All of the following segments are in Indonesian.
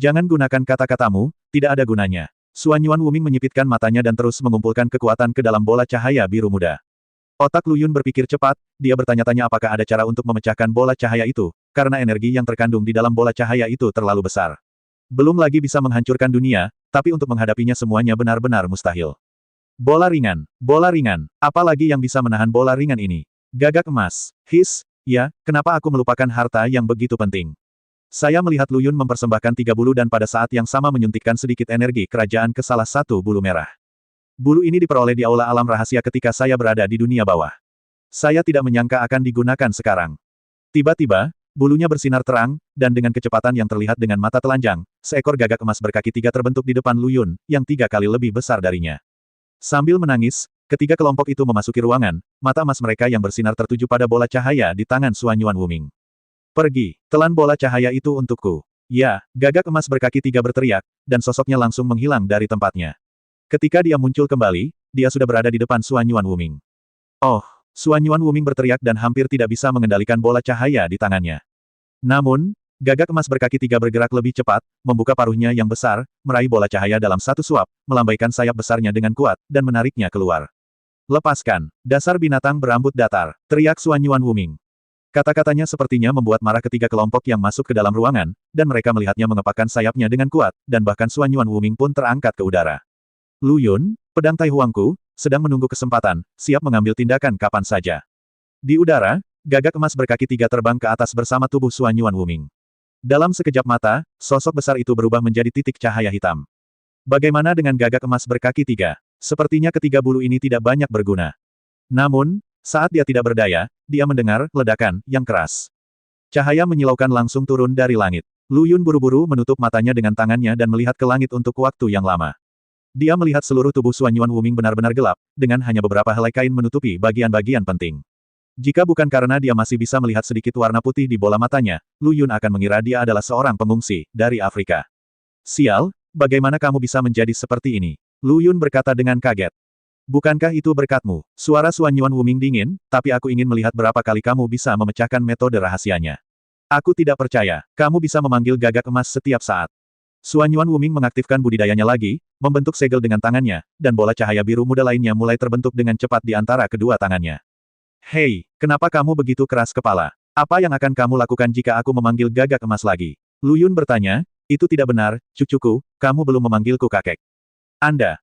Jangan gunakan kata-katamu, tidak ada gunanya. Suan Yuan Wuming menyipitkan matanya dan terus mengumpulkan kekuatan ke dalam bola cahaya biru muda. Otak Lu Yun berpikir cepat, dia bertanya-tanya apakah ada cara untuk memecahkan bola cahaya itu, karena energi yang terkandung di dalam bola cahaya itu terlalu besar. Belum lagi bisa menghancurkan dunia, tapi untuk menghadapinya semuanya benar-benar mustahil. Bola ringan, apalagi yang bisa menahan bola ringan ini? Gagak emas. Ya, kenapa aku melupakan harta yang begitu penting? Saya melihat Lu Yun mempersembahkan 3 bulu dan pada saat yang sama menyuntikkan sedikit energi kerajaan ke salah satu bulu merah. Bulu ini diperoleh di aula alam rahasia ketika saya berada di dunia bawah. Saya tidak menyangka akan digunakan sekarang. Tiba-tiba, bulunya bersinar terang, dan dengan kecepatan yang terlihat dengan mata telanjang, seekor gagak emas berkaki 3 terbentuk di depan Lu Yun, yang 3 kali lebih besar darinya. Sambil menangis, ketiga kelompok itu memasuki ruangan, mata emas mereka yang bersinar tertuju pada bola cahaya di tangan Suan Yuan Wuming. Pergi, telan bola cahaya itu untukku. Ya, gagak emas berkaki 3 berteriak, dan sosoknya langsung menghilang dari tempatnya. Ketika dia muncul kembali, dia sudah berada di depan Suan Yuan Wuming. Oh, Suan Yuan Wuming berteriak dan hampir tidak bisa mengendalikan bola cahaya di tangannya. Namun, gagak emas berkaki 3 bergerak lebih cepat, membuka paruhnya yang besar, meraih bola cahaya dalam satu suap, melambaikan sayap besarnya dengan kuat, dan menariknya keluar. Lepaskan, dasar binatang berambut datar, teriak Suan Yuan Wuming. Kata-katanya sepertinya membuat marah ketiga kelompok yang masuk ke dalam ruangan, dan mereka melihatnya mengepakkan sayapnya dengan kuat, dan bahkan Suan Yuan Wuming pun terangkat ke udara. Lu Yun, pedang Tai Huangku, sedang menunggu kesempatan, siap mengambil tindakan kapan saja. Di udara, gagak emas berkaki 3 terbang ke atas bersama tubuh Suan Yuan Wuming. Dalam sekejap mata, sosok besar itu berubah menjadi titik cahaya hitam. Bagaimana dengan gagak emas berkaki 3? Sepertinya ketiga bulu ini tidak banyak berguna. Namun, saat dia tidak berdaya, dia mendengar ledakan yang keras. Cahaya menyilaukan langsung turun dari langit. Lu Yun buru-buru menutup matanya dengan tangannya dan melihat ke langit untuk waktu yang lama. Dia melihat seluruh tubuh Suan Yuan Wuming benar-benar gelap, dengan hanya beberapa helai kain menutupi bagian-bagian penting. Jika bukan karena dia masih bisa melihat sedikit warna putih di bola matanya, Lu Yun akan mengira dia adalah seorang pengungsi dari Afrika. Sial, bagaimana kamu bisa menjadi seperti ini? Lu Yun berkata dengan kaget. Bukankah itu berkatmu? Suara Suan Yuan Wuming dingin, tapi aku ingin melihat berapa kali kamu bisa memecahkan metode rahasianya. Aku tidak percaya, kamu bisa memanggil gagak emas setiap saat. Suan Yuan Wuming mengaktifkan budidayanya lagi, membentuk segel dengan tangannya, dan bola cahaya biru muda lainnya mulai terbentuk dengan cepat di antara kedua tangannya. Hei, kenapa kamu begitu keras kepala? Apa yang akan kamu lakukan jika aku memanggil gagak emas lagi? Lu Yun bertanya, itu tidak benar, cucuku, kamu belum memanggilku kakek.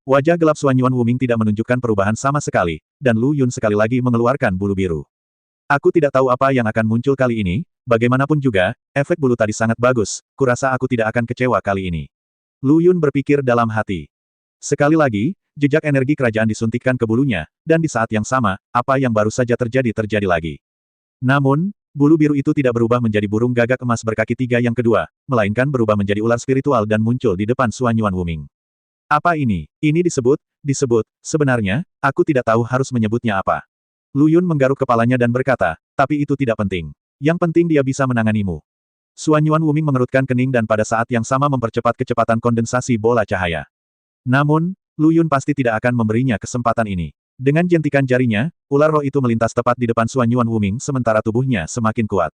Wajah gelap Suan Yuan Wuming tidak menunjukkan perubahan sama sekali, dan Lu Yun sekali lagi mengeluarkan bulu biru. Aku tidak tahu apa yang akan muncul kali ini, bagaimanapun juga, efek bulu tadi sangat bagus, kurasa aku tidak akan kecewa kali ini. Lu Yun berpikir dalam hati. Sekali lagi, jejak energi kerajaan disuntikkan ke bulunya, dan di saat yang sama, apa yang baru saja terjadi lagi. Namun, bulu biru itu tidak berubah menjadi burung gagak emas berkaki 3 yang kedua, melainkan berubah menjadi ular spiritual dan muncul di depan Suan Yuan Wuming. Apa ini? Ini disebut, sebenarnya, aku tidak tahu harus menyebutnya apa. Lu Yun menggaruk kepalanya dan berkata, tapi itu tidak penting. Yang penting dia bisa menanganimu. Suan Yuan Wuming mengerutkan kening dan pada saat yang sama mempercepat kecepatan kondensasi bola cahaya. Namun, Lu Yun pasti tidak akan memberinya kesempatan ini. Dengan jentikan jarinya, ular roh itu melintas tepat di depan Suan Yuan Wuming sementara tubuhnya semakin kuat.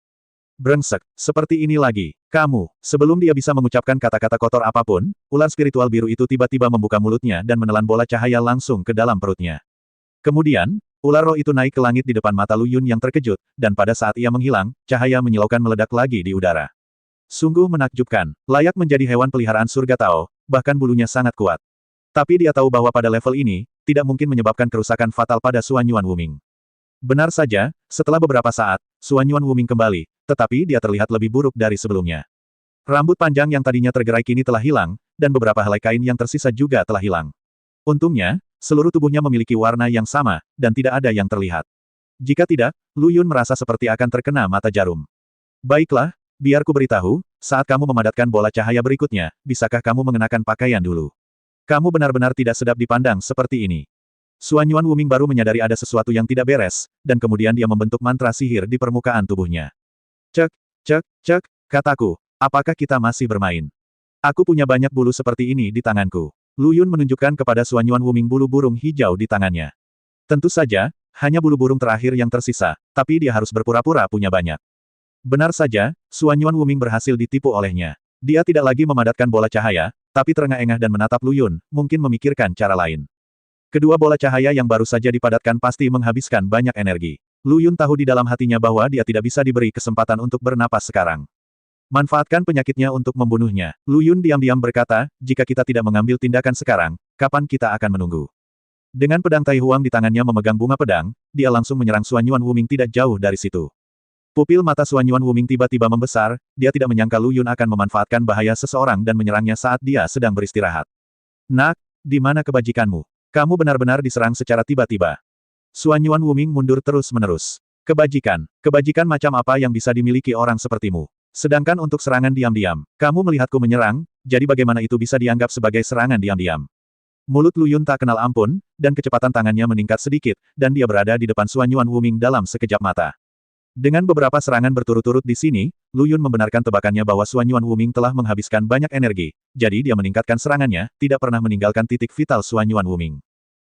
Brengsek, seperti ini lagi. Kamu, sebelum dia bisa mengucapkan kata-kata kotor apapun, ular spiritual biru itu tiba-tiba membuka mulutnya dan menelan bola cahaya langsung ke dalam perutnya. Kemudian, ular roh itu naik ke langit di depan mata Lu Yun yang terkejut, dan pada saat ia menghilang, cahaya menyilaukan meledak lagi di udara. Sungguh menakjubkan, layak menjadi hewan peliharaan surga Tao, bahkan bulunya sangat kuat. Tapi dia tahu bahwa pada level ini, tidak mungkin menyebabkan kerusakan fatal pada Suan Yuan Wuming. Benar saja, setelah beberapa saat, Suan Yuan Wuming kembali, tetapi dia terlihat lebih buruk dari sebelumnya. Rambut panjang yang tadinya tergerai kini telah hilang, dan beberapa helai kain yang tersisa juga telah hilang. Untungnya, seluruh tubuhnya memiliki warna yang sama, dan tidak ada yang terlihat. Jika tidak, Lu Yun merasa seperti akan terkena mata jarum. Baiklah, biar ku beritahu, saat kamu memadatkan bola cahaya berikutnya, bisakah kamu mengenakan pakaian dulu? Kamu benar-benar tidak sedap dipandang seperti ini. Suan Yuan Wuming baru menyadari ada sesuatu yang tidak beres, dan kemudian dia membentuk mantra sihir di permukaan tubuhnya. Cek, kataku, apakah kita masih bermain? Aku punya banyak bulu seperti ini di tanganku. Lu Yun menunjukkan kepada Suan Yuan Wuming bulu burung hijau di tangannya. Tentu saja, hanya bulu burung terakhir yang tersisa, tapi dia harus berpura-pura punya banyak. Benar saja, Suan Yuan Wuming berhasil ditipu olehnya. Dia tidak lagi memadatkan bola cahaya, tapi terengah-engah dan menatap Lu Yun, mungkin memikirkan cara lain. Kedua bola cahaya yang baru saja dipadatkan pasti menghabiskan banyak energi. Lu Yun tahu di dalam hatinya bahwa dia tidak bisa diberi kesempatan untuk bernapas sekarang. Manfaatkan penyakitnya untuk membunuhnya. Lu Yun diam-diam berkata, jika kita tidak mengambil tindakan sekarang, kapan kita akan menunggu? Dengan pedang Tai Huang di tangannya memegang bunga pedang, dia langsung menyerang Suan Yuan Wuming tidak jauh dari situ. Pupil mata Suan Yuan Wuming tiba-tiba membesar, dia tidak menyangka Lu Yun akan memanfaatkan bahaya seseorang dan menyerangnya saat dia sedang beristirahat. Nak, di mana kebajikanmu? Kamu benar-benar diserang secara tiba-tiba. Suan Yuan Wuming mundur terus-menerus. Kebajikan macam apa yang bisa dimiliki orang sepertimu? Sedangkan untuk serangan diam-diam, kamu melihatku menyerang, jadi bagaimana itu bisa dianggap sebagai serangan diam-diam? Mulut Lu Yun tak kenal ampun, dan kecepatan tangannya meningkat sedikit, dan dia berada di depan Suan Yuan Wuming dalam sekejap mata. Dengan beberapa serangan berturut-turut di sini, Lu Yun membenarkan tebakannya bahwa Suan Yuan Wuming telah menghabiskan banyak energi, jadi dia meningkatkan serangannya, tidak pernah meninggalkan titik vital Suan Yuan Wuming.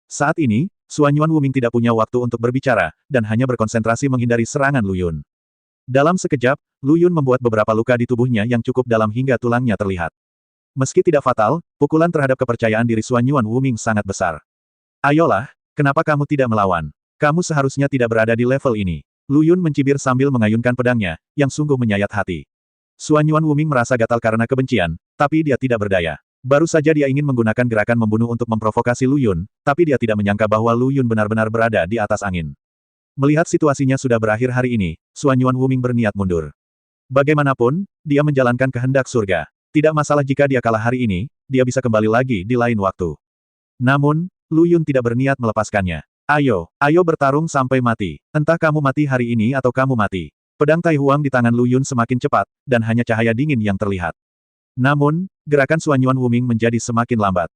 Saat ini, Suan Yuan Wuming tidak punya waktu untuk berbicara, dan hanya berkonsentrasi menghindari serangan Lu Yun. Dalam sekejap, Lu Yun membuat beberapa luka di tubuhnya yang cukup dalam hingga tulangnya terlihat. Meski tidak fatal, pukulan terhadap kepercayaan diri Suan Yuan Wuming sangat besar. Ayolah, kenapa kamu tidak melawan? Kamu seharusnya tidak berada di level ini. Lu Yun mencibir sambil mengayunkan pedangnya, yang sungguh menyayat hati. Suan Yuan Wuming merasa gatal karena kebencian, tapi dia tidak berdaya. Baru saja dia ingin menggunakan gerakan membunuh untuk memprovokasi Lu Yun, tapi dia tidak menyangka bahwa Lu Yun benar-benar berada di atas angin. Melihat situasinya sudah berakhir hari ini, Suan Yuan Wuming berniat mundur. Bagaimanapun, dia menjalankan kehendak surga. Tidak masalah jika dia kalah hari ini, dia bisa kembali lagi di lain waktu. Namun, Lu Yun tidak berniat melepaskannya. Ayo bertarung sampai mati. Entah kamu mati hari ini atau kamu mati. Pedang Tai Huang di tangan Lu Yun semakin cepat, dan hanya cahaya dingin yang terlihat. Namun, gerakan Suan Yuan Wuming menjadi semakin lambat.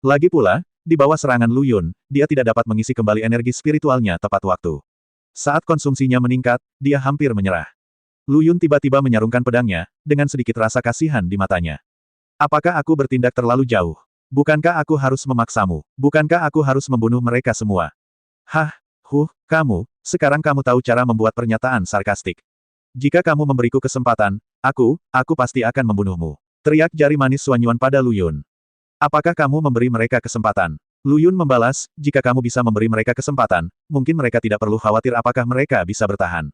Lagi pula, di bawah serangan Lu Yun, dia tidak dapat mengisi kembali energi spiritualnya tepat waktu. Saat konsumsinya meningkat, dia hampir menyerah. Lu Yun tiba-tiba menyarungkan pedangnya, dengan sedikit rasa kasihan di matanya. Apakah aku bertindak terlalu jauh? Bukankah aku harus memaksamu? Bukankah aku harus membunuh mereka semua? Kamu, sekarang kamu tahu cara membuat pernyataan sarkastik. Jika kamu memberiku kesempatan, aku pasti akan membunuhmu. Teriak jari manis Suan Yuan pada Lu Yun. Apakah kamu memberi mereka kesempatan? Lu Yun membalas, jika kamu bisa memberi mereka kesempatan, mungkin mereka tidak perlu khawatir apakah mereka bisa bertahan.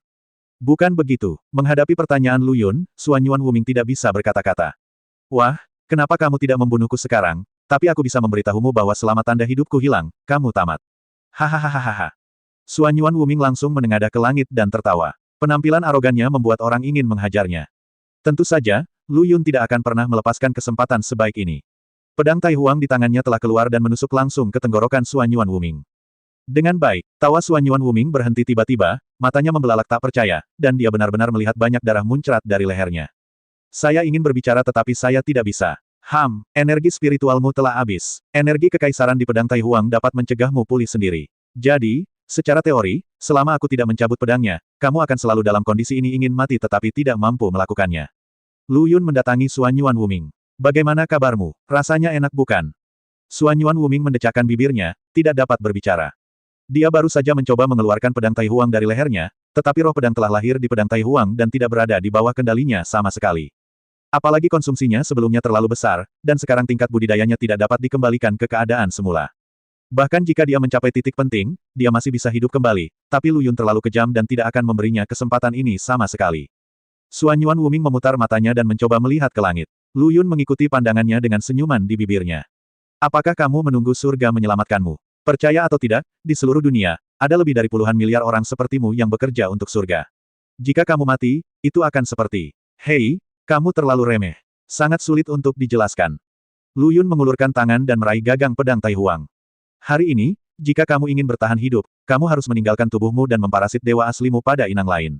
Bukan begitu. Menghadapi pertanyaan Lu Yun, Suan Yuan Wuming tidak bisa berkata-kata. Wah, kenapa kamu tidak membunuhku sekarang? Tapi aku bisa memberitahumu bahwa selama tanda hidupku hilang, kamu tamat. Hahaha. Suan Yuan Wuming langsung menengadah ke langit dan tertawa. Penampilan arogannya membuat orang ingin menghajarnya. Tentu saja, Lu Yun tidak akan pernah melepaskan kesempatan sebaik ini. Pedang Tai Huang di tangannya telah keluar dan menusuk langsung ke tenggorokan Suan Yuan Wuming. Dengan baik, tawa Suan Yuan Wuming berhenti tiba-tiba, matanya membelalak tak percaya, dan dia benar-benar melihat banyak darah muncrat dari lehernya. Saya ingin berbicara tetapi saya tidak bisa. Energi spiritualmu telah habis. Energi kekaisaran di pedang Tai Huang dapat mencegahmu pulih sendiri. Jadi, secara teori, selama aku tidak mencabut pedangnya, kamu akan selalu dalam kondisi ini ingin mati tetapi tidak mampu melakukannya. Lu Yun mendatangi Suan Yuan Wuming. Bagaimana kabarmu? Rasanya enak bukan? Suan Yuan Wuming mendecakkan bibirnya, tidak dapat berbicara. Dia baru saja mencoba mengeluarkan pedang Tai Huang dari lehernya, tetapi roh pedang telah lahir di pedang Tai Huang dan tidak berada di bawah kendalinya sama sekali. Apalagi konsumsinya sebelumnya terlalu besar, dan sekarang tingkat budidayanya tidak dapat dikembalikan ke keadaan semula. Bahkan jika dia mencapai titik penting, dia masih bisa hidup kembali, tapi Lu Yun terlalu kejam dan tidak akan memberinya kesempatan ini sama sekali. Suan Yuan Wuming memutar matanya dan mencoba melihat ke langit. Lu Yun mengikuti pandangannya dengan senyuman di bibirnya. Apakah kamu menunggu surga menyelamatkanmu? Percaya atau tidak, di seluruh dunia, ada lebih dari puluhan miliar orang sepertimu yang bekerja untuk surga. Jika kamu mati, itu akan seperti, hei, kamu terlalu remeh. Sangat sulit untuk dijelaskan. Lu Yun mengulurkan tangan dan meraih gagang pedang Tai Huang. Hari ini, jika kamu ingin bertahan hidup, kamu harus meninggalkan tubuhmu dan memparasit dewa aslimu pada inang lain.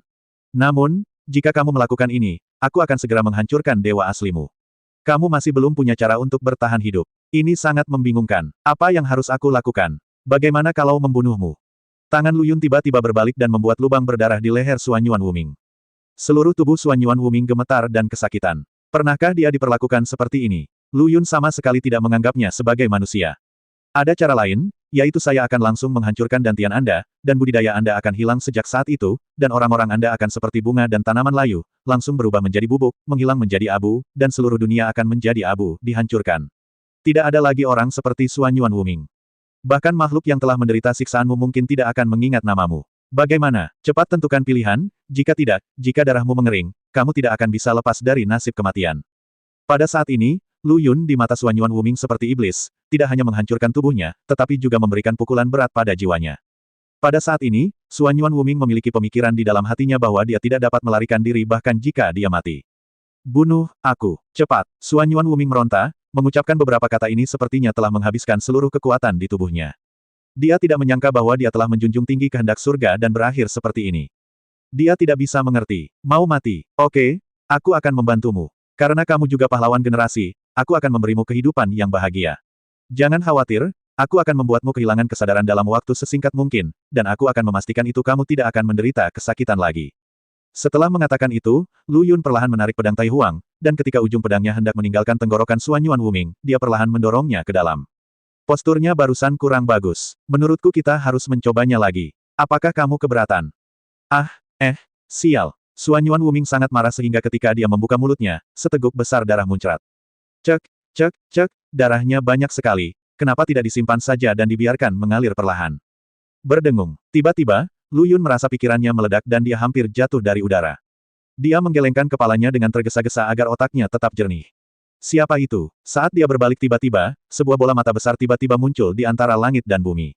Namun, jika kamu melakukan ini, aku akan segera menghancurkan dewa aslimu. Kamu masih belum punya cara untuk bertahan hidup. Ini sangat membingungkan. Apa yang harus aku lakukan? Bagaimana kalau membunuhmu? Tangan Lu Yun tiba-tiba berbalik dan membuat lubang berdarah di leher Suan Yuan Wuming. Seluruh tubuh Suan Yuan Wuming gemetar dan kesakitan. Pernahkah dia diperlakukan seperti ini? Lu Yun sama sekali tidak menganggapnya sebagai manusia. Ada cara lain, yaitu saya akan langsung menghancurkan dantian Anda, dan budidaya Anda akan hilang sejak saat itu, dan orang-orang Anda akan seperti bunga dan tanaman layu, langsung berubah menjadi bubuk, menghilang menjadi abu, dan seluruh dunia akan menjadi abu, dihancurkan. Tidak ada lagi orang seperti Suan Yuan Wuming. Bahkan makhluk yang telah menderita siksaanmu mungkin tidak akan mengingat namamu. Bagaimana? Cepat tentukan pilihan, jika tidak, jika darahmu mengering, kamu tidak akan bisa lepas dari nasib kematian. Pada saat ini, Lu Yun di mata Suan Yuan Wuming seperti iblis, tidak hanya menghancurkan tubuhnya, tetapi juga memberikan pukulan berat pada jiwanya. Pada saat ini, Suan Yuan Wuming memiliki pemikiran di dalam hatinya bahwa dia tidak dapat melarikan diri bahkan jika dia mati. Bunuh aku, cepat! Suan Yuan Wuming meronta, mengucapkan beberapa kata ini sepertinya telah menghabiskan seluruh kekuatan di tubuhnya. Dia tidak menyangka bahwa dia telah menjunjung tinggi kehendak surga dan berakhir seperti ini. Dia tidak bisa mengerti. Mau mati? Oke, aku akan membantumu. Karena kamu juga pahlawan generasi, aku akan memberimu kehidupan yang bahagia. Jangan khawatir, aku akan membuatmu kehilangan kesadaran dalam waktu sesingkat mungkin, dan aku akan memastikan itu kamu tidak akan menderita kesakitan lagi. Setelah mengatakan itu, Lu Yun perlahan menarik pedang Tai Huang, dan ketika ujung pedangnya hendak meninggalkan tenggorokan Suan Yuan Wuming, dia perlahan mendorongnya ke dalam. Posturnya barusan kurang bagus. Menurutku kita harus mencobanya lagi. Apakah kamu keberatan? Sial. Suan Yuan Wuming sangat marah sehingga ketika dia membuka mulutnya, seteguk besar darah muncrat. Cek, darahnya banyak sekali. Kenapa tidak disimpan saja dan dibiarkan mengalir perlahan? Berdengung. Tiba-tiba, Lu Yun merasa pikirannya meledak dan dia hampir jatuh dari udara. Dia menggelengkan kepalanya dengan tergesa-gesa agar otaknya tetap jernih. Siapa itu? Saat dia berbalik tiba-tiba, sebuah bola mata besar tiba-tiba muncul di antara langit dan bumi.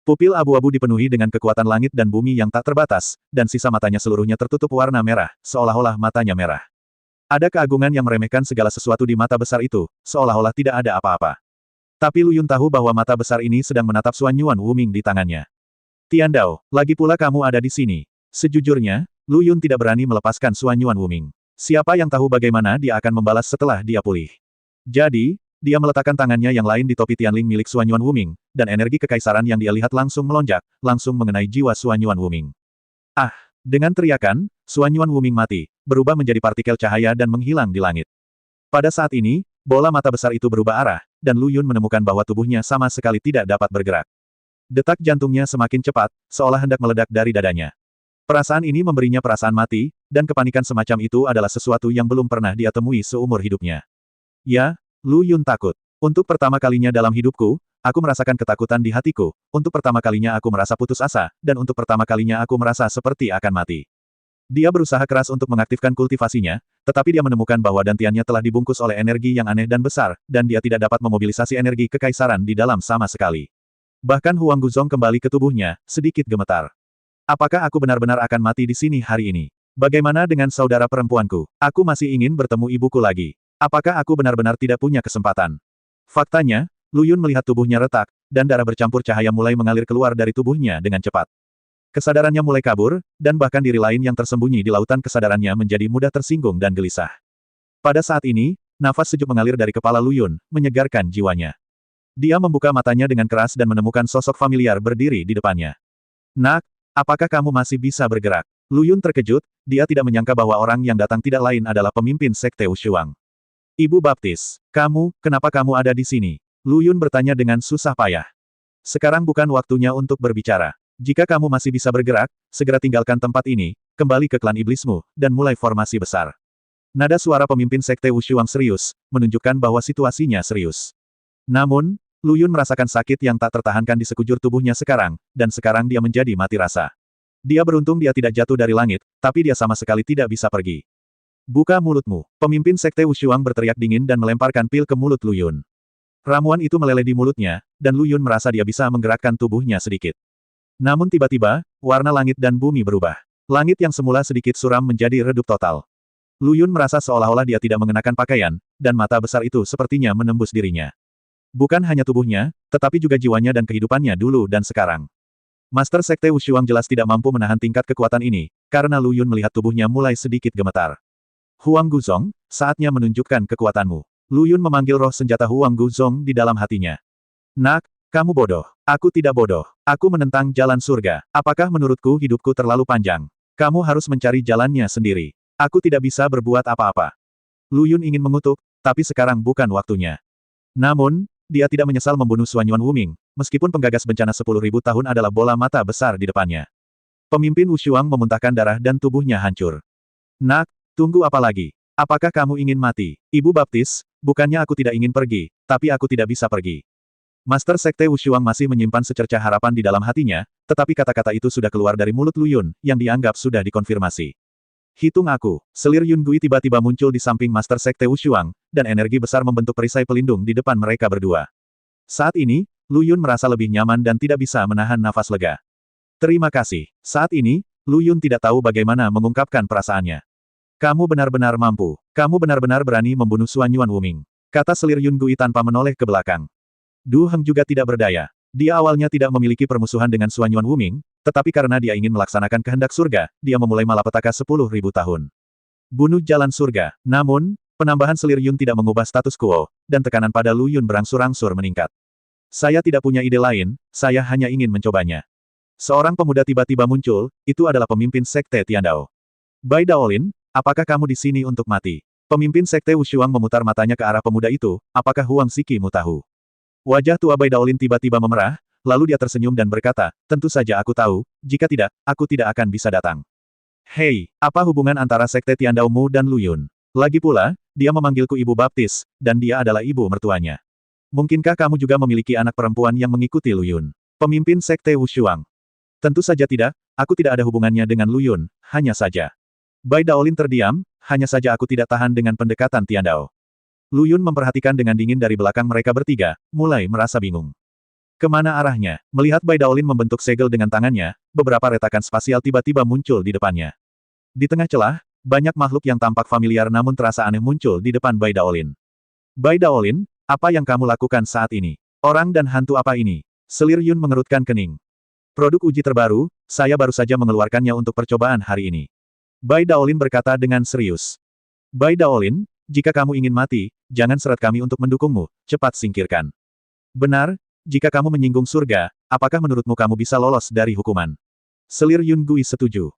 Pupil abu-abu dipenuhi dengan kekuatan langit dan bumi yang tak terbatas, dan sisa matanya seluruhnya tertutup warna merah, seolah-olah matanya merah. Ada keagungan yang meremehkan segala sesuatu di mata besar itu, seolah-olah tidak ada apa-apa. Tapi Lu Yun tahu bahwa mata besar ini sedang menatap Suan Yuan Wuming di tangannya. Tian Dao, lagi pula kamu ada di sini. Sejujurnya, Lu Yun tidak berani melepaskan Suan Yuan Wuming. Siapa yang tahu bagaimana dia akan membalas setelah dia pulih. Jadi, dia meletakkan tangannya yang lain di topi Tianling milik Suan Yuan Wuming, dan energi kekaisaran yang dia lihat langsung melonjak, langsung mengenai jiwa Suan Yuan Wuming. Dengan teriakan, Suan Yuan Wuming mati, berubah menjadi partikel cahaya dan menghilang di langit. Pada saat ini, bola mata besar itu berubah arah, dan Lu Yun menemukan bahwa tubuhnya sama sekali tidak dapat bergerak. Detak jantungnya semakin cepat, seolah hendak meledak dari dadanya. Perasaan ini memberinya perasaan mati, dan kepanikan semacam itu adalah sesuatu yang belum pernah dia temui seumur hidupnya. Ya, Lu Yun takut. Untuk pertama kalinya dalam hidupku, aku merasakan ketakutan di hatiku, untuk pertama kalinya aku merasa putus asa, dan untuk pertama kalinya aku merasa seperti akan mati. Dia berusaha keras untuk mengaktifkan kultivasinya, tetapi dia menemukan bahwa dantiannya telah dibungkus oleh energi yang aneh dan besar, dan dia tidak dapat memobilisasi energi kekaisaran di dalam sama sekali. Bahkan Huang Guzong kembali ke tubuhnya, sedikit gemetar. Apakah aku benar-benar akan mati di sini hari ini? Bagaimana dengan saudara perempuanku? Aku masih ingin bertemu ibuku lagi. Apakah aku benar-benar tidak punya kesempatan? Faktanya, Lu Yun melihat tubuhnya retak, dan darah bercampur cahaya mulai mengalir keluar dari tubuhnya dengan cepat. Kesadarannya mulai kabur, dan bahkan diri lain yang tersembunyi di lautan kesadarannya menjadi mudah tersinggung dan gelisah. Pada saat ini, nafas sejuk mengalir dari kepala Lu Yun, menyegarkan jiwanya. Dia membuka matanya dengan keras dan menemukan sosok familiar berdiri di depannya. Nak, apakah kamu masih bisa bergerak? Lu Yun terkejut, dia tidak menyangka bahwa orang yang datang tidak lain adalah pemimpin Sekte Wushuang. Ibu Baptis, kenapa kamu ada di sini? Lu Yun bertanya dengan susah payah. Sekarang bukan waktunya untuk berbicara. Jika kamu masih bisa bergerak, segera tinggalkan tempat ini, kembali ke klan iblismu, dan mulai formasi besar. Nada suara pemimpin Sekte Wushuang serius, menunjukkan bahwa situasinya serius. Namun, Lu Yun merasakan sakit yang tak tertahankan di sekujur tubuhnya sekarang, dan sekarang dia menjadi mati rasa. Dia beruntung dia tidak jatuh dari langit, tapi dia sama sekali tidak bisa pergi. Buka mulutmu. Pemimpin Sekte Wushuang berteriak dingin dan melemparkan pil ke mulut Lu Yun. Ramuan itu meleleh di mulutnya, dan Lu Yun merasa dia bisa menggerakkan tubuhnya sedikit. Namun tiba-tiba, warna langit dan bumi berubah. Langit yang semula sedikit suram menjadi redup total. Lu Yun merasa seolah-olah dia tidak mengenakan pakaian, dan mata besar itu sepertinya menembus dirinya. Bukan hanya tubuhnya, tetapi juga jiwanya dan kehidupannya dulu dan sekarang. Master Sekte Wushuang jelas tidak mampu menahan tingkat kekuatan ini, karena Lu Yun melihat tubuhnya mulai sedikit gemetar. Huang Guzong, saatnya menunjukkan kekuatanmu. Lu Yun memanggil roh senjata Huang Guzong di dalam hatinya. Nak, kamu bodoh. Aku tidak bodoh. Aku menentang jalan surga. Apakah menurutku hidupku terlalu panjang? Kamu harus mencari jalannya sendiri. Aku tidak bisa berbuat apa-apa. Lu Yun ingin mengutuk, tapi sekarang bukan waktunya. Namun, dia tidak menyesal membunuh Suanyuan Wuming, meskipun penggagas bencana 10.000 tahun adalah bola mata besar di depannya. Pemimpin Wushuang memuntahkan darah dan tubuhnya hancur. Nak, tunggu apa lagi? Apakah kamu ingin mati? Ibu baptis, bukannya aku tidak ingin pergi, tapi aku tidak bisa pergi. Master Sekte Wushuang masih menyimpan secercah harapan di dalam hatinya, tetapi kata-kata itu sudah keluar dari mulut Lu Yun, yang dianggap sudah dikonfirmasi. Hitung aku. Selir Yun Gui tiba-tiba muncul di samping Master Sekte Wushuang, dan energi besar membentuk perisai pelindung di depan mereka berdua. Saat ini, Lu Yun merasa lebih nyaman dan tidak bisa menahan nafas lega. Terima kasih. Saat ini, Lu Yun tidak tahu bagaimana mengungkapkan perasaannya. Kamu benar-benar mampu. Kamu benar-benar berani membunuh Suanyuan Wuming. Kata Selir Yun Gui tanpa menoleh ke belakang. Du Heng juga tidak berdaya. Dia awalnya tidak memiliki permusuhan dengan Suanyuan Wuming, tetapi karena dia ingin melaksanakan kehendak surga, dia memulai malapetaka 10.000 tahun. Bunuh jalan surga. Namun, penambahan Selir Yun tidak mengubah status quo, dan tekanan pada Lu Yun berangsur-angsur meningkat. Saya tidak punya ide lain, saya hanya ingin mencobanya. Seorang pemuda tiba-tiba muncul, itu adalah pemimpin Sekte Tiandao. Bai Daolin, apakah kamu di sini untuk mati? Pemimpin Sekte Wushuang memutar matanya ke arah pemuda itu, apakah Huang Siki mu tahu? Wajah tua Bai Daolin tiba-tiba memerah, lalu dia tersenyum dan berkata, tentu saja aku tahu, jika tidak, aku tidak akan bisa datang. Hei, apa hubungan antara Sekte Tiandao Mu dan Lu Yun? Lagi pula, dia memanggilku ibu baptis, dan dia adalah ibu mertuanya. Mungkinkah kamu juga memiliki anak perempuan yang mengikuti Lu Yun? Pemimpin Sekte Wushuang. Tentu saja tidak, aku tidak ada hubungannya dengan Lu Yun, hanya saja. Bai Daolin terdiam, hanya saja aku tidak tahan dengan pendekatan Tiandao. Lu Yun memperhatikan dengan dingin dari belakang mereka bertiga, mulai merasa bingung. Kemana arahnya? Melihat Bai Daolin membentuk segel dengan tangannya, beberapa retakan spasial tiba-tiba muncul di depannya. Di tengah celah, banyak makhluk yang tampak familiar namun terasa aneh muncul di depan Bai Daolin. Bai Daolin, apa yang kamu lakukan saat ini? Orang dan hantu apa ini? Selir Yun mengerutkan kening. Produk uji terbaru, saya baru saja mengeluarkannya untuk percobaan hari ini. Bai Daolin berkata dengan serius. Bai Daolin, jika kamu ingin mati, jangan seret kami untuk mendukungmu, cepat singkirkan. Benar, jika kamu menyinggung surga, apakah menurutmu kamu bisa lolos dari hukuman? Selir Yun Gui setuju.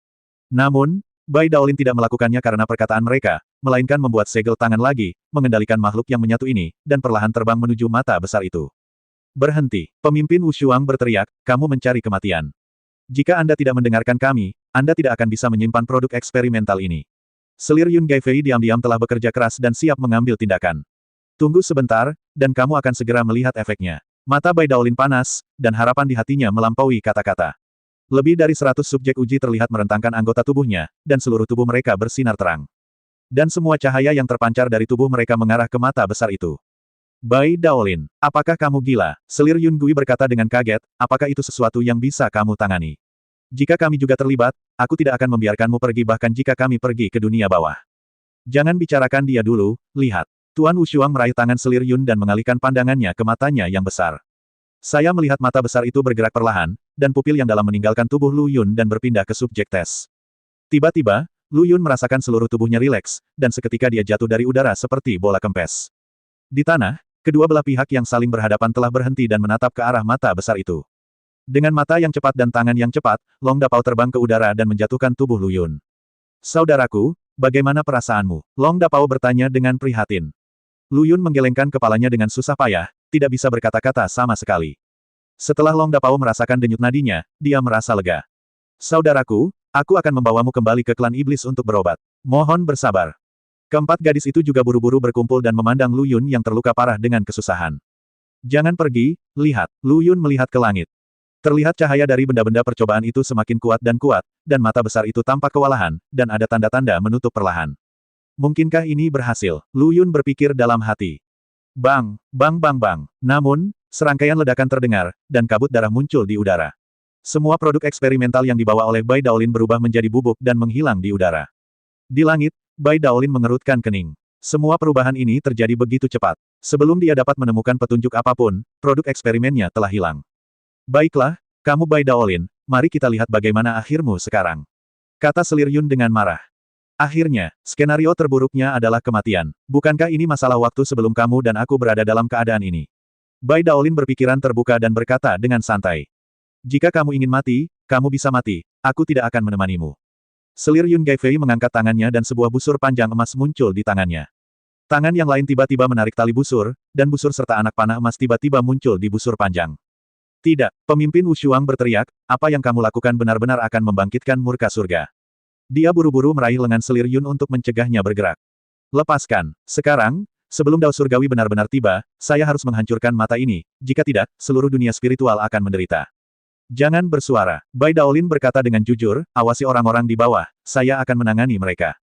Namun, Bai Daolin tidak melakukannya karena perkataan mereka, melainkan membuat segel tangan lagi, mengendalikan makhluk yang menyatu ini, dan perlahan terbang menuju mata besar itu. Berhenti. Pemimpin Wushuang berteriak, kamu mencari kematian. Jika Anda tidak mendengarkan kami, Anda tidak akan bisa menyimpan produk eksperimental ini. Selir Yun Gaifei diam-diam telah bekerja keras dan siap mengambil tindakan. Tunggu sebentar, dan kamu akan segera melihat efeknya. Mata Bai Daolin panas, dan harapan di hatinya melampaui kata-kata. Lebih dari 100 subjek uji terlihat merentangkan anggota tubuhnya, dan seluruh tubuh mereka bersinar terang. Dan semua cahaya yang terpancar dari tubuh mereka mengarah ke mata besar itu. Bai Daolin, apakah kamu gila? Selir Yun Gui berkata dengan kaget, apakah itu sesuatu yang bisa kamu tangani? Jika kami juga terlibat, aku tidak akan membiarkanmu pergi bahkan jika kami pergi ke dunia bawah. Jangan bicarakan dia dulu, lihat. Tuan Wushuang meraih tangan Selir Yun dan mengalihkan pandangannya ke matanya yang besar. Saya melihat mata besar itu bergerak perlahan, dan pupil yang dalam meninggalkan tubuh Lu Yun dan berpindah ke subjek tes. Tiba-tiba, Lu Yun merasakan seluruh tubuhnya rileks, dan seketika dia jatuh dari udara seperti bola kempes. Di tanah, kedua belah pihak yang saling berhadapan telah berhenti dan menatap ke arah mata besar itu. Dengan mata yang cepat dan tangan yang cepat, Long Dapao terbang ke udara dan menjatuhkan tubuh Lu Yun. Saudaraku, bagaimana perasaanmu? Long Dapao bertanya dengan prihatin. Lu Yun menggelengkan kepalanya dengan susah payah, tidak bisa berkata-kata sama sekali. Setelah Long Dapao merasakan denyut nadinya, dia merasa lega. Saudaraku, aku akan membawamu kembali ke klan iblis untuk berobat. Mohon bersabar. Keempat gadis itu juga buru-buru berkumpul dan memandang Lu Yun yang terluka parah dengan kesusahan. Jangan pergi, lihat. Lu Yun melihat ke langit. Terlihat cahaya dari benda-benda percobaan itu semakin kuat, dan mata besar itu tampak kewalahan, dan ada tanda-tanda menutup perlahan. Mungkinkah ini berhasil? Lu Yun berpikir dalam hati. Bang, bang bang bang. Namun, serangkaian ledakan terdengar, dan kabut darah muncul di udara. Semua produk eksperimental yang dibawa oleh Bai Daolin berubah menjadi bubuk dan menghilang di udara. Di langit, Bai Daolin mengerutkan kening. Semua perubahan ini terjadi begitu cepat. Sebelum dia dapat menemukan petunjuk apapun, produk eksperimennya telah hilang. Baiklah, kamu Bai Daolin, mari kita lihat bagaimana akhirmu sekarang. Kata Selir Yun dengan marah. Akhirnya, skenario terburuknya adalah kematian. Bukankah ini masalah waktu sebelum kamu dan aku berada dalam keadaan ini? Bai Daolin berpikiran terbuka dan berkata dengan santai. Jika kamu ingin mati, kamu bisa mati, aku tidak akan menemanimu. Selir Yun Gaifei mengangkat tangannya dan sebuah busur panjang emas muncul di tangannya. Tangan yang lain tiba-tiba menarik tali busur, dan busur serta anak panah emas tiba-tiba muncul di busur panjang. Tidak, pemimpin Wushuang berteriak, apa yang kamu lakukan benar-benar akan membangkitkan murka surga. Dia buru-buru meraih lengan selir Yun untuk mencegahnya bergerak. Lepaskan. Sekarang, sebelum dao surgawi benar-benar tiba, saya harus menghancurkan mata ini, jika tidak, seluruh dunia spiritual akan menderita. Jangan bersuara. Bai Daolin berkata dengan jujur, awasi orang-orang di bawah, saya akan menangani mereka.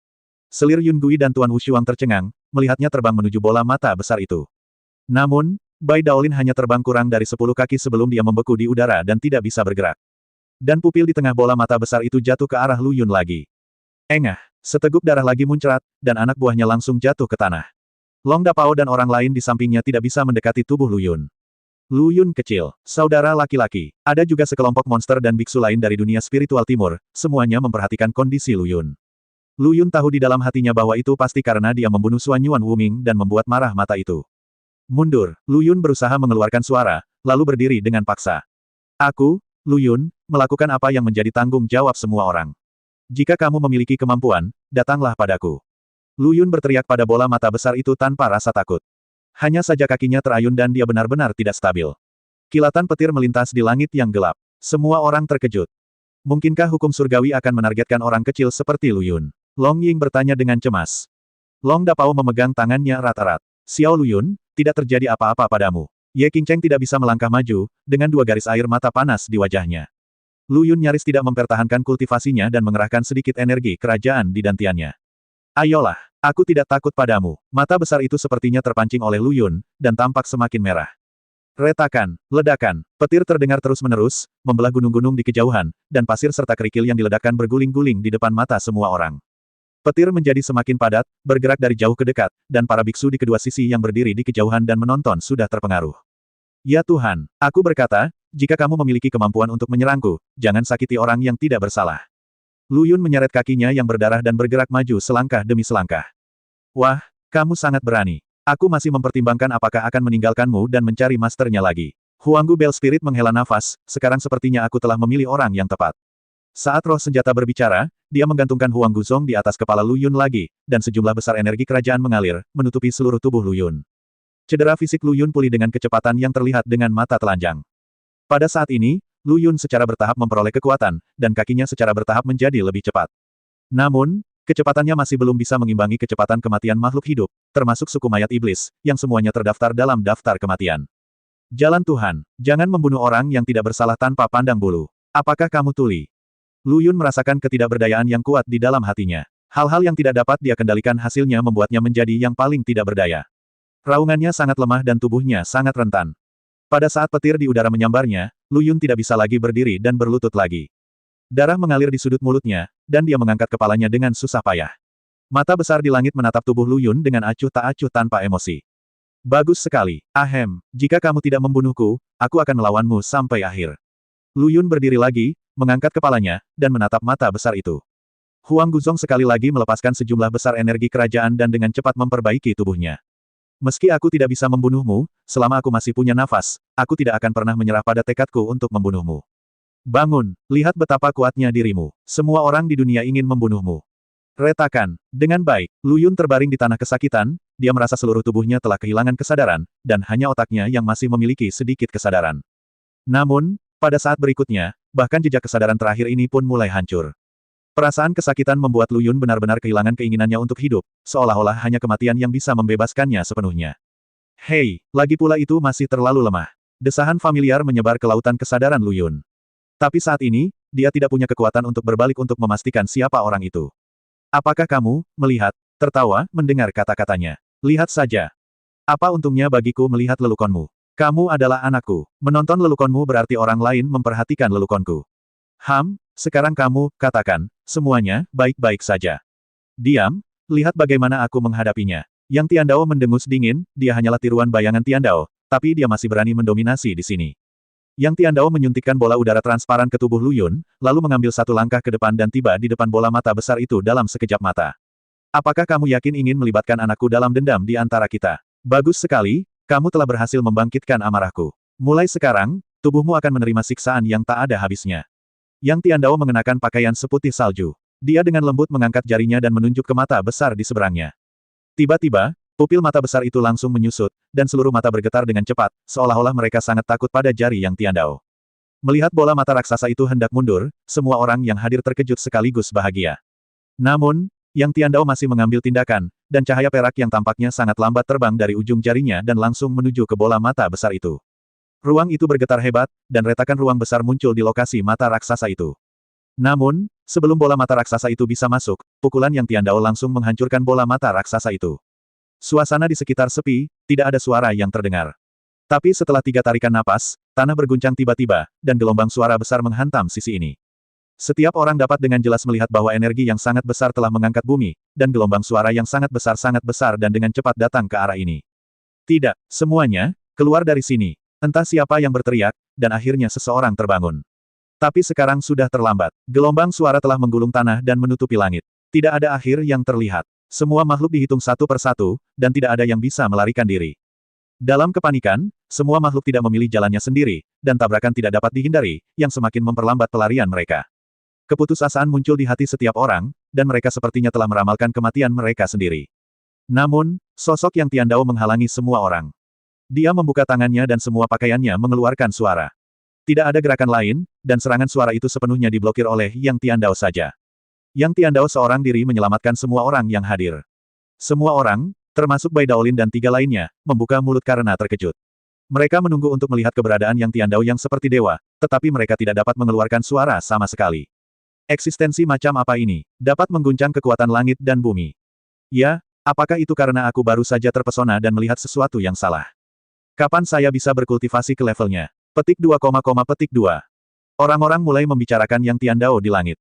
Selir Yun Gui dan Tuan Wushuang tercengang, melihatnya terbang menuju bola mata besar itu. Namun, Bai Daolin hanya terbang kurang dari 10 kaki sebelum dia membeku di udara dan tidak bisa bergerak. Dan pupil di tengah bola mata besar itu jatuh ke arah Lu Yun lagi. Engah, seteguk darah lagi muncrat, dan anak buahnya langsung jatuh ke tanah. Long Dapao dan orang lain di sampingnya tidak bisa mendekati tubuh Lu Yun. Lu Yun kecil, saudara laki-laki. Ada juga sekelompok monster dan biksu lain dari dunia spiritual timur, semuanya memperhatikan kondisi Lu Yun. Lu Yun tahu di dalam hatinya bahwa itu pasti karena dia membunuh Suanyuan Wuming dan membuat marah mata itu. Mundur, Lu Yun berusaha mengeluarkan suara, lalu berdiri dengan paksa. Aku, Lu Yun, melakukan apa yang menjadi tanggung jawab semua orang. Jika kamu memiliki kemampuan, datanglah padaku. Lu Yun berteriak pada bola mata besar itu tanpa rasa takut. Hanya saja kakinya terayun dan dia benar-benar tidak stabil. Kilatan petir melintas di langit yang gelap. Semua orang terkejut. Mungkinkah hukum surgawi akan menargetkan orang kecil seperti Lu Yun? Long Ying bertanya dengan cemas. Long Dapao memegang tangannya erat-erat. Xiao Lu Yun, tidak terjadi apa-apa padamu. Ye Qingcheng tidak bisa melangkah maju, dengan 2 garis air mata panas di wajahnya. Lu Yun nyaris tidak mempertahankan kultivasinya dan mengerahkan sedikit energi kerajaan di dantiannya. Ayolah, aku tidak takut padamu. Mata besar itu sepertinya terpancing oleh Lu Yun, dan tampak semakin merah. Retakan, ledakan, petir terdengar terus-menerus, membelah gunung-gunung di kejauhan, dan pasir serta kerikil yang diledakkan berguling-guling di depan mata semua orang. Petir menjadi semakin padat, bergerak dari jauh ke dekat, dan para biksu di kedua sisi yang berdiri di kejauhan dan menonton sudah terpengaruh. Ya Tuhan, aku berkata, jika kamu memiliki kemampuan untuk menyerangku, jangan sakiti orang yang tidak bersalah. Lu Yun menyeret kakinya yang berdarah dan bergerak maju selangkah demi selangkah. Wah, kamu sangat berani. Aku masih mempertimbangkan apakah akan meninggalkanmu dan mencari masternya lagi. Huanggu Bell Spirit menghela nafas, sekarang sepertinya aku telah memilih orang yang tepat. Saat roh senjata berbicara, dia menggantungkan Huang Guzong di atas kepala Lu Yun lagi, dan sejumlah besar energi kerajaan mengalir, menutupi seluruh tubuh Lu Yun. Cedera fisik Lu Yun pulih dengan kecepatan yang terlihat dengan mata telanjang. Pada saat ini, Lu Yun secara bertahap memperoleh kekuatan, dan kakinya secara bertahap menjadi lebih cepat. Namun, kecepatannya masih belum bisa mengimbangi kecepatan kematian makhluk hidup, termasuk suku mayat iblis, yang semuanya terdaftar dalam daftar kematian. Jalan Tuhan, jangan membunuh orang yang tidak bersalah tanpa pandang bulu. Apakah kamu tuli? Lu Yun merasakan ketidakberdayaan yang kuat di dalam hatinya. Hal-hal yang tidak dapat dia kendalikan hasilnya membuatnya menjadi yang paling tidak berdaya. Raungannya sangat lemah dan tubuhnya sangat rentan. Pada saat petir di udara menyambarnya, Lu Yun tidak bisa lagi berdiri dan berlutut lagi. Darah mengalir di sudut mulutnya, dan dia mengangkat kepalanya dengan susah payah. Mata besar di langit menatap tubuh Lu Yun dengan acuh tak acuh tanpa emosi. Bagus sekali. Ahem, jika kamu tidak membunuhku, aku akan melawanmu sampai akhir. Lu Yun berdiri lagi, mengangkat kepalanya, dan menatap mata besar itu. Huang Guzong sekali lagi melepaskan sejumlah besar energi kerajaan dan dengan cepat memperbaiki tubuhnya. Meski aku tidak bisa membunuhmu, selama aku masih punya nafas, aku tidak akan pernah menyerah pada tekadku untuk membunuhmu. Bangun, lihat betapa kuatnya dirimu. Semua orang di dunia ingin membunuhmu. Retakan. Dengan baik, Lu Yun terbaring di tanah kesakitan, dia merasa seluruh tubuhnya telah kehilangan kesadaran, dan hanya otaknya yang masih memiliki sedikit kesadaran. Namun, pada saat berikutnya, bahkan jejak kesadaran terakhir ini pun mulai hancur. Perasaan kesakitan membuat Lu Yun benar-benar kehilangan keinginannya untuk hidup, seolah-olah hanya kematian yang bisa membebaskannya sepenuhnya. Hei, lagi pula itu masih terlalu lemah. Desahan familiar menyebar ke lautan kesadaran Lu Yun. Tapi saat ini, dia tidak punya kekuatan untuk berbalik untuk memastikan siapa orang itu. Apakah kamu, melihat, tertawa, mendengar kata-katanya? Lihat saja. Apa untungnya bagiku melihat lelukonmu? Kamu adalah anakku. Menonton lelukonmu berarti orang lain memperhatikan lelukonku. Sekarang kamu, katakan, semuanya, baik-baik saja. Diam, lihat bagaimana aku menghadapinya. Yang Tiandao mendengus dingin, dia hanyalah tiruan bayangan Tiandao, tapi dia masih berani mendominasi di sini. Yang Tiandao menyuntikkan bola udara transparan ke tubuh Lu Yun, lalu mengambil satu langkah ke depan dan tiba di depan bola mata besar itu dalam sekejap mata. Apakah kamu yakin ingin melibatkan anakku dalam dendam di antara kita? Bagus sekali, kamu telah berhasil membangkitkan amarahku. Mulai sekarang, tubuhmu akan menerima siksaan yang tak ada habisnya. Yang Tiandao mengenakan pakaian seputih salju. Dia dengan lembut mengangkat jarinya dan menunjuk ke mata besar di seberangnya. Tiba-tiba, Pupil mata besar itu langsung menyusut, dan seluruh mata bergetar dengan cepat, seolah-olah mereka sangat takut pada jari Yang Tiandao. Melihat bola mata raksasa itu hendak mundur, semua orang yang hadir terkejut sekaligus bahagia. Namun, Yang Tiandao masih mengambil tindakan, dan cahaya perak yang tampaknya sangat lambat terbang dari ujung jarinya dan langsung menuju ke bola mata besar itu. Ruang itu bergetar hebat, dan retakan ruang besar muncul di lokasi mata raksasa itu. Namun, sebelum bola mata raksasa itu bisa masuk, pukulan Yang Tiandao langsung menghancurkan bola mata raksasa itu. Suasana di sekitar sepi, tidak ada suara yang terdengar. Tapi setelah 3 tarikan napas, tanah berguncang tiba-tiba, dan gelombang suara besar menghantam sisi ini. Setiap orang dapat dengan jelas melihat bahwa energi yang sangat besar telah mengangkat bumi, dan gelombang suara yang sangat besar dan dengan cepat datang ke arah ini. Tidak, semuanya, keluar dari sini. Entah siapa yang berteriak, dan akhirnya seseorang terbangun. Tapi sekarang sudah terlambat. Gelombang suara telah menggulung tanah dan menutupi langit. Tidak ada akhir yang terlihat. Semua makhluk dihitung satu persatu, dan tidak ada yang bisa melarikan diri. Dalam kepanikan, semua makhluk tidak memilih jalannya sendiri, dan tabrakan tidak dapat dihindari, yang semakin memperlambat pelarian mereka. Keputusasaan muncul di hati setiap orang, dan mereka sepertinya telah meramalkan kematian mereka sendiri. Namun, sosok Yang Tiandao menghalangi semua orang. Dia membuka tangannya dan semua pakaiannya mengeluarkan suara. Tidak ada gerakan lain, dan serangan suara itu sepenuhnya diblokir oleh Yang Tiandao saja. Yang Tiandao seorang diri menyelamatkan semua orang yang hadir. Semua orang, termasuk Bai Daolin dan 3 lainnya, membuka mulut karena terkejut. Mereka menunggu untuk melihat keberadaan Yang Tiandao yang seperti dewa, tetapi mereka tidak dapat mengeluarkan suara sama sekali. Eksistensi macam apa ini, dapat mengguncang kekuatan langit dan bumi. Ya, apakah itu karena aku baru saja terpesona dan melihat sesuatu yang salah? Kapan saya bisa berkultivasi ke levelnya? Petik 2, petik 2. Orang-orang mulai membicarakan Yang Tiandao di langit.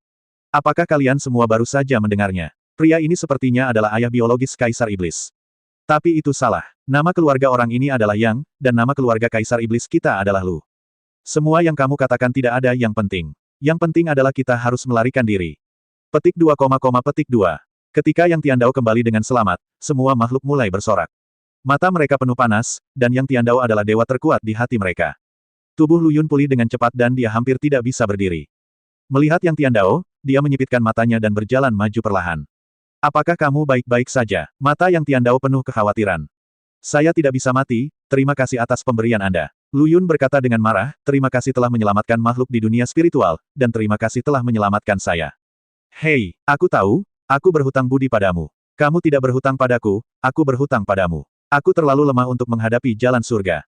Apakah kalian semua baru saja mendengarnya? Pria ini sepertinya adalah ayah biologis Kaisar Iblis. Tapi itu salah. Nama keluarga orang ini adalah Yang, dan nama keluarga Kaisar Iblis kita adalah Lu. Semua yang kamu katakan tidak ada yang penting. Yang penting adalah kita harus melarikan diri. Petik 2, petik 2. Ketika Yang Tiandao kembali dengan selamat, semua makhluk mulai bersorak. Mata mereka penuh panas, dan Yang Tiandao adalah dewa terkuat di hati mereka. Tubuh Lu Yun pulih dengan cepat dan dia hampir tidak bisa berdiri. Melihat Yang Tiandao, dia menyipitkan matanya dan berjalan maju perlahan. Apakah kamu baik-baik saja? Mata Yang Tiandao penuh kekhawatiran. Saya tidak bisa mati, terima kasih atas pemberian Anda. Lu Yun berkata dengan marah, terima kasih telah menyelamatkan makhluk di dunia spiritual, dan terima kasih telah menyelamatkan saya. Hei, aku tahu, aku berhutang budi padamu. Kamu tidak berhutang padaku, aku berhutang padamu. Aku terlalu lemah untuk menghadapi jalan surga.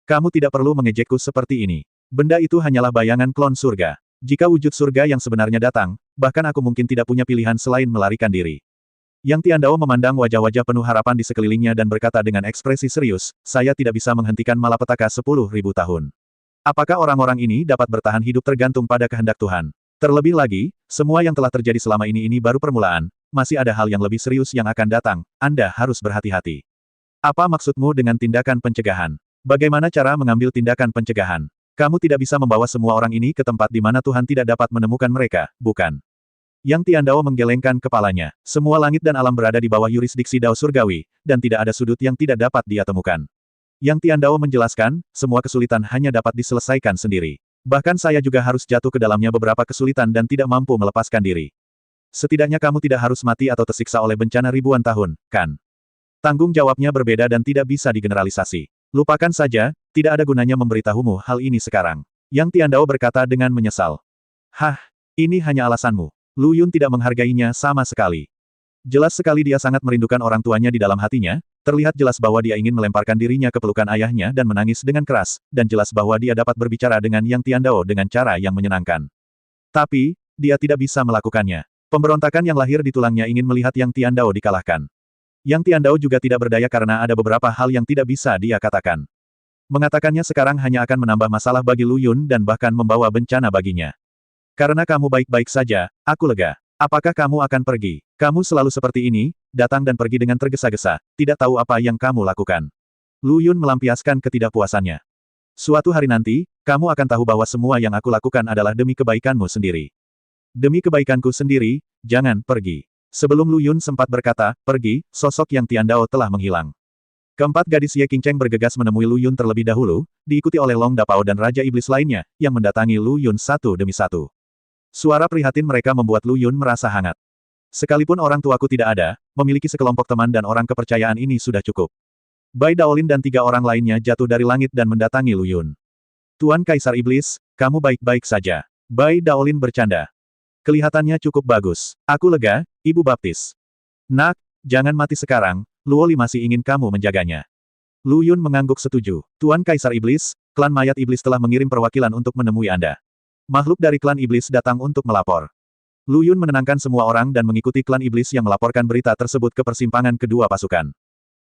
Kamu tidak perlu mengejekku seperti ini. Benda itu hanyalah bayangan klon surga. Jika wujud surga yang sebenarnya datang, bahkan aku mungkin tidak punya pilihan selain melarikan diri. Yang Tiandao memandang wajah-wajah penuh harapan di sekelilingnya dan berkata dengan ekspresi serius, saya tidak bisa menghentikan malapetaka 10.000 tahun. Apakah orang-orang ini dapat bertahan hidup tergantung pada kehendak Tuhan? Terlebih lagi, semua yang telah terjadi selama ini baru permulaan, masih ada hal yang lebih serius yang akan datang, Anda harus berhati-hati. Apa maksudmu dengan tindakan pencegahan? Bagaimana cara mengambil tindakan pencegahan? Kamu tidak bisa membawa semua orang ini ke tempat di mana Tuhan tidak dapat menemukan mereka, bukan? Yang Tiandao menggelengkan kepalanya. Semua langit dan alam berada di bawah yurisdiksi Dao Surgawi, dan tidak ada sudut yang tidak dapat dia temukan. Yang Tiandao menjelaskan, semua kesulitan hanya dapat diselesaikan sendiri. Bahkan saya juga harus jatuh ke dalamnya beberapa kesulitan dan tidak mampu melepaskan diri. Setidaknya kamu tidak harus mati atau tersiksa oleh bencana ribuan tahun, kan? Tanggung jawabnya berbeda dan tidak bisa digeneralisasi. Lupakan saja, tidak ada gunanya memberitahumu hal ini sekarang. Yang Tiandao berkata dengan menyesal. Hah, ini hanya alasanmu. Lu Yun tidak menghargainya sama sekali. Jelas sekali dia sangat merindukan orang tuanya di dalam hatinya, terlihat jelas bahwa dia ingin melemparkan dirinya ke pelukan ayahnya dan menangis dengan keras, dan jelas bahwa dia dapat berbicara dengan Yang Tiandao dengan cara yang menyenangkan. Tapi, dia tidak bisa melakukannya. Pemberontakan yang lahir di tulangnya ingin melihat Yang Tiandao dikalahkan. Yang Tiandao juga tidak berdaya karena ada beberapa hal yang tidak bisa dia katakan. Mengatakannya sekarang hanya akan menambah masalah bagi Lu Yun dan bahkan membawa bencana baginya. Karena kamu baik-baik saja, aku lega. Apakah kamu akan pergi? Kamu selalu seperti ini, datang dan pergi dengan tergesa-gesa, tidak tahu apa yang kamu lakukan. Lu Yun melampiaskan ketidakpuasannya. Suatu hari nanti, kamu akan tahu bahwa semua yang aku lakukan adalah demi kebaikanmu sendiri. Demi kebaikanku sendiri, jangan pergi. Sebelum Lu Yun sempat berkata, pergi, sosok Yang Tiandao telah menghilang. Keempat gadis Ye Qingcheng bergegas menemui Lu Yun terlebih dahulu, diikuti oleh Long Dapao dan Raja Iblis lainnya, yang mendatangi Lu Yun satu demi satu. Suara prihatin mereka membuat Lu Yun merasa hangat. Sekalipun orang tuaku tidak ada, memiliki sekelompok teman dan orang kepercayaan ini sudah cukup. Bai Daolin dan 3 orang lainnya jatuh dari langit dan mendatangi Lu Yun. Tuan Kaisar Iblis, kamu baik-baik saja. Bai Daolin bercanda. Kelihatannya cukup bagus. Aku lega, Ibu Baptis. Nak, jangan mati sekarang, Luoli masih ingin kamu menjaganya. Lu Yun mengangguk setuju. Tuan Kaisar Iblis, klan mayat iblis telah mengirim perwakilan untuk menemui Anda. Makhluk dari klan iblis datang untuk melapor. Lu Yun menenangkan semua orang dan mengikuti klan iblis yang melaporkan berita tersebut ke persimpangan kedua pasukan.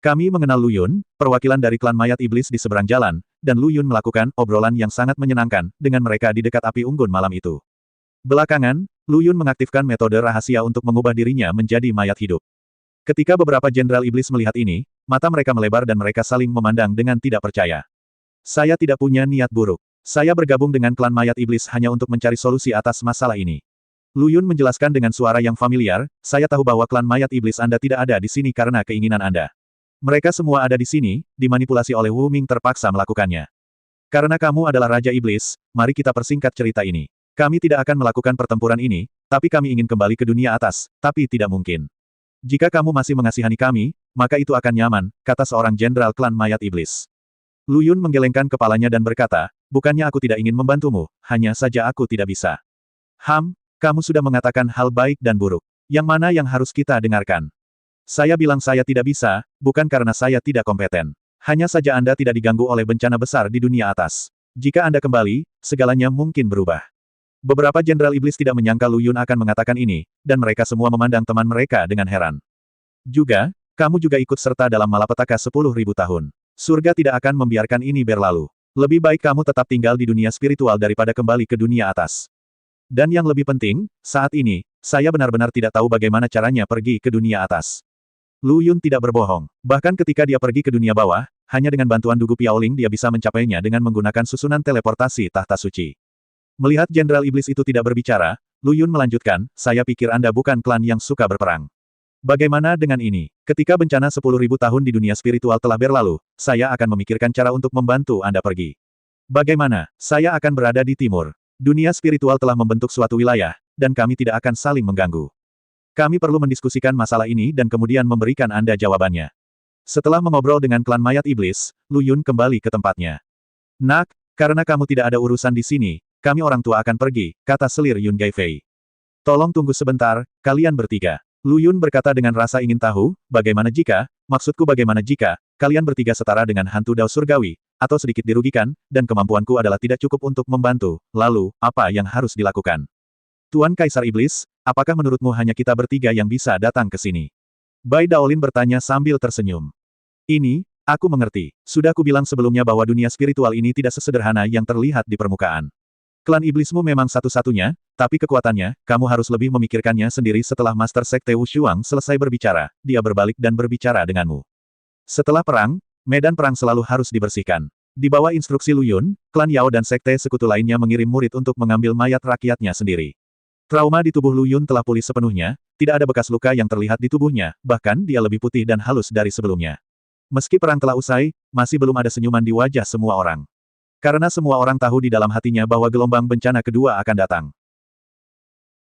Kami mengenal Lu Yun, perwakilan dari klan mayat iblis di seberang jalan, dan Lu Yun melakukan obrolan yang sangat menyenangkan dengan mereka di dekat api unggun malam itu. Belakangan, Lu Yun mengaktifkan metode rahasia untuk mengubah dirinya menjadi mayat hidup. Ketika beberapa jenderal iblis melihat ini, mata mereka melebar dan mereka saling memandang dengan tidak percaya. Saya tidak punya niat buruk. Saya bergabung dengan klan mayat iblis hanya untuk mencari solusi atas masalah ini. Lu Yun menjelaskan dengan suara yang familiar, saya tahu bahwa klan mayat iblis Anda tidak ada di sini karena keinginan Anda. Mereka semua ada di sini, dimanipulasi oleh Wu Ming terpaksa melakukannya. Karena kamu adalah Raja Iblis, mari kita persingkat cerita ini. Kami tidak akan melakukan pertempuran ini, tapi kami ingin kembali ke dunia atas, tapi tidak mungkin. Jika kamu masih mengasihani kami, maka itu akan nyaman, kata seorang jenderal klan mayat iblis. Lu Yun menggelengkan kepalanya dan berkata, bukannya aku tidak ingin membantumu, hanya saja aku tidak bisa. Kamu sudah mengatakan hal baik dan buruk. Yang mana yang harus kita dengarkan? Saya bilang saya tidak bisa, bukan karena saya tidak kompeten. Hanya saja Anda tidak diganggu oleh bencana besar di dunia atas. Jika Anda kembali, segalanya mungkin berubah. Beberapa jenderal iblis tidak menyangka Lu Yun akan mengatakan ini, dan mereka semua memandang teman mereka dengan heran. Kamu juga ikut serta dalam malapetaka 10.000 tahun. Surga tidak akan membiarkan ini berlalu. Lebih baik kamu tetap tinggal di dunia spiritual daripada kembali ke dunia atas. Dan yang lebih penting, saat ini, saya benar-benar tidak tahu bagaimana caranya pergi ke dunia atas. Lu Yun tidak berbohong. Bahkan ketika dia pergi ke dunia bawah, hanya dengan bantuan Dugu Piaoling dia bisa mencapainya dengan menggunakan susunan teleportasi tahta suci. Melihat jenderal iblis itu tidak berbicara, Lu Yun melanjutkan, saya pikir Anda bukan klan yang suka berperang. Bagaimana dengan ini? Ketika bencana 10.000 tahun di dunia spiritual telah berlalu, saya akan memikirkan cara untuk membantu Anda pergi. Bagaimana? Saya akan berada di timur. Dunia spiritual telah membentuk suatu wilayah, dan kami tidak akan saling mengganggu. Kami perlu mendiskusikan masalah ini dan kemudian memberikan Anda jawabannya. Setelah mengobrol dengan klan mayat iblis, Lu Yun kembali ke tempatnya. Nak, karena kamu tidak ada urusan di sini, kami orang tua akan pergi, kata selir Yun Gaifei. Tolong tunggu sebentar, kalian bertiga. Lu Yun berkata dengan rasa ingin tahu, bagaimana jika kalian bertiga setara dengan hantu Dao Surgawi, atau sedikit dirugikan, dan kemampuanku adalah tidak cukup untuk membantu, lalu, apa yang harus dilakukan? Tuan Kaisar Iblis, apakah menurutmu hanya kita bertiga yang bisa datang ke sini? Bai Daolin bertanya sambil tersenyum. Aku mengerti. Sudah kubilang sebelumnya bahwa dunia spiritual ini tidak sesederhana yang terlihat di permukaan. Klan iblismu memang satu-satunya, tapi kekuatannya, kamu harus lebih memikirkannya sendiri setelah Master Sekte Wushuang selesai berbicara, dia berbalik dan berbicara denganmu. Setelah perang, medan perang selalu harus dibersihkan. Di bawah instruksi Lu Yun, klan Yao dan sekte sekutu lainnya mengirim murid untuk mengambil mayat rakyatnya sendiri. Trauma di tubuh Lu Yun telah pulih sepenuhnya, tidak ada bekas luka yang terlihat di tubuhnya, bahkan dia lebih putih dan halus dari sebelumnya. Meski perang telah usai, masih belum ada senyuman di wajah semua orang. Karena semua orang tahu di dalam hatinya bahwa gelombang bencana kedua akan datang.